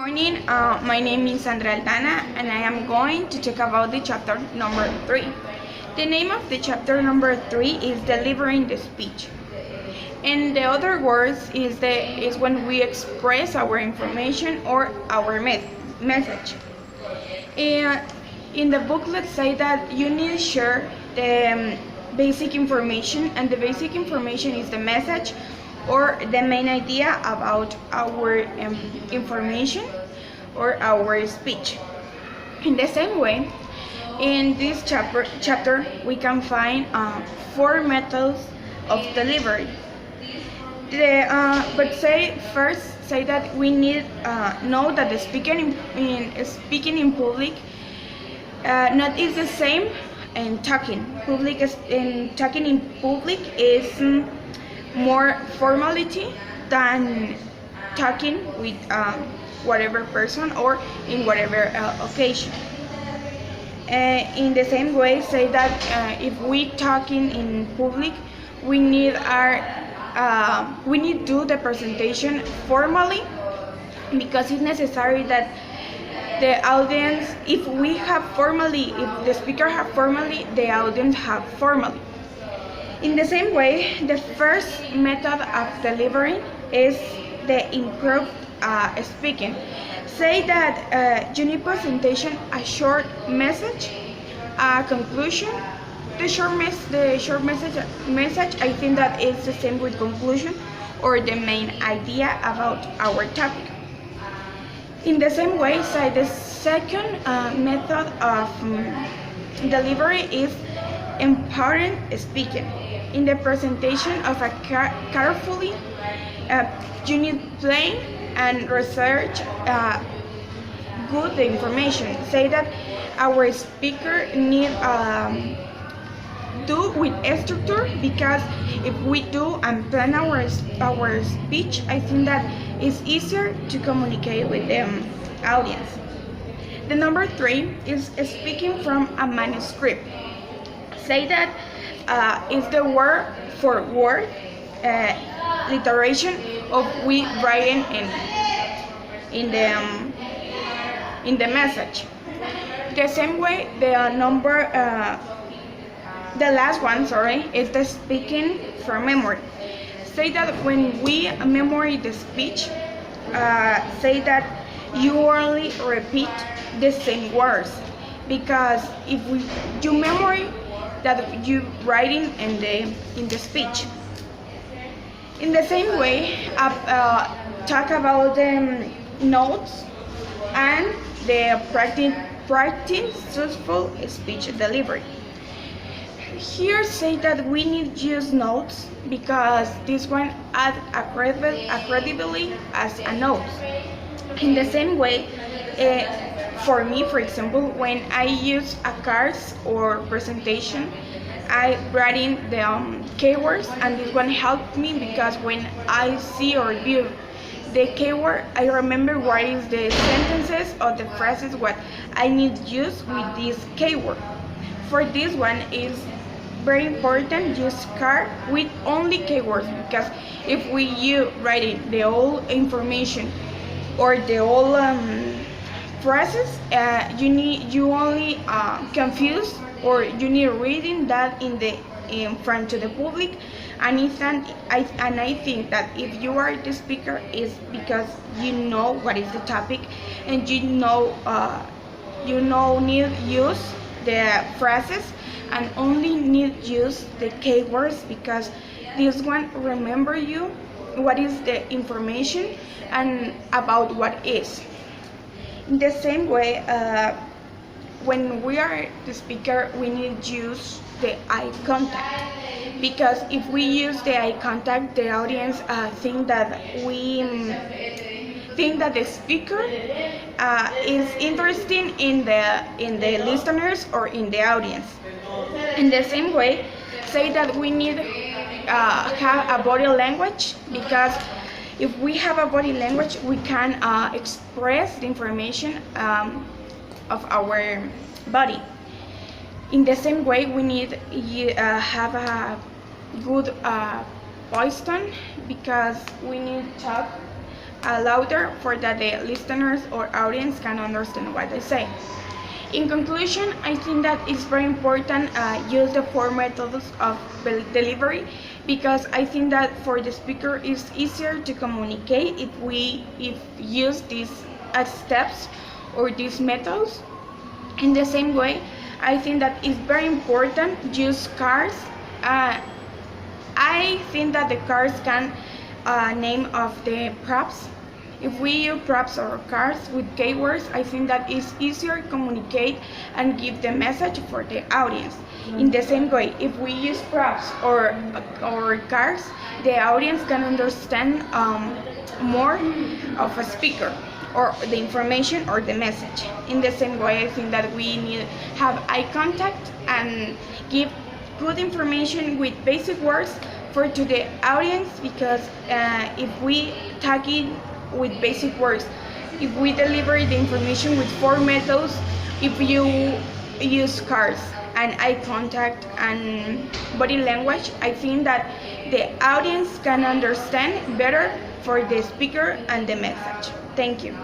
Morning, my name is Andrea Aldanan and I am going to talk about the chapter number 3. The name of the chapter number 3 is delivering the speech. In the other words is when we express our information or our message. In the booklet say that you need to share the basic information, and the basic information is the message or the main idea about our information or our speech. In the same way, in this chapter we can find 4 methods of delivery. But say that we need know that the speaking in public not is the same in talking. Talking in public is more formality than talking with whatever person or in whatever occasion. In the same way, say that if we talking in public, we need do the presentation formally, because it's necessary that the audience, if the speaker have formally, the audience have formally. In the same way, the first method of delivering is the improved speaking. Say that you need presentation, a short message, a conclusion. The short message, I think that is the same with conclusion or the main idea about our topic. In the same way, say the second method of delivery is important speaking. In the presentation of a carefully, you need plan and research good information. Say that our speaker need do with structure, because if we do and plan our speech, I think that it's easier to communicate with the audience. The number 3 is speaking from a manuscript. Say that is the word for word literation of we writing in the message. The same way, the last one, is the speaking from memory. Say that when we memory the speech, say that you only repeat the same words, because if you memory that you writing in the speech. In the same way, talk about the notes and the practice successful speech delivery. Here say that we need to use notes, because this one add a credibility as a note. In the same way, for me, for example, when I use a cards or presentation, I write in the keywords, and this one helped me, because when I see or view the keyword, I remember what is the sentences or the phrases what I need to use with this keyword. For this one is very important use card with only keywords, because if you writing the whole information or the whole phrases, you only confuse, or you need reading that in front to the public. And I think that if you are the speaker, is because you know what is the topic, and you need use the phrases and only need use the keywords, because this one remember you what is the information and about what is. In the same way, when we are the speaker, we need to use the eye contact, because if we use the eye contact, the audience think that the speaker is interested in the listeners or in the audience. In the same way, say that we need have a body language, because if we have a body language, we can express the information of our body. In the same way, we need have a good voice tone, because we need to talk louder for that the listeners or audience can understand what they say. In conclusion, I think that it's very important use the four methods of delivery, because I think that for the speaker it's easier to communicate if use these steps or these methods. In the same way, I think that it's very important use cards. I think that the cards can name of the props. If we use props or cards with keywords, I think that it's easier to communicate and give the message for the audience. In the same way, if we use props or cards, the audience can understand more of a speaker or the information or the message. In the same way, I think that we need to have eye contact and give good information with basic words for to the audience, because if we tag it with basic words, if we deliver the information with four methods, if you use cards and eye contact and body language, I think that the audience can understand better for the speaker and the message. Thank you.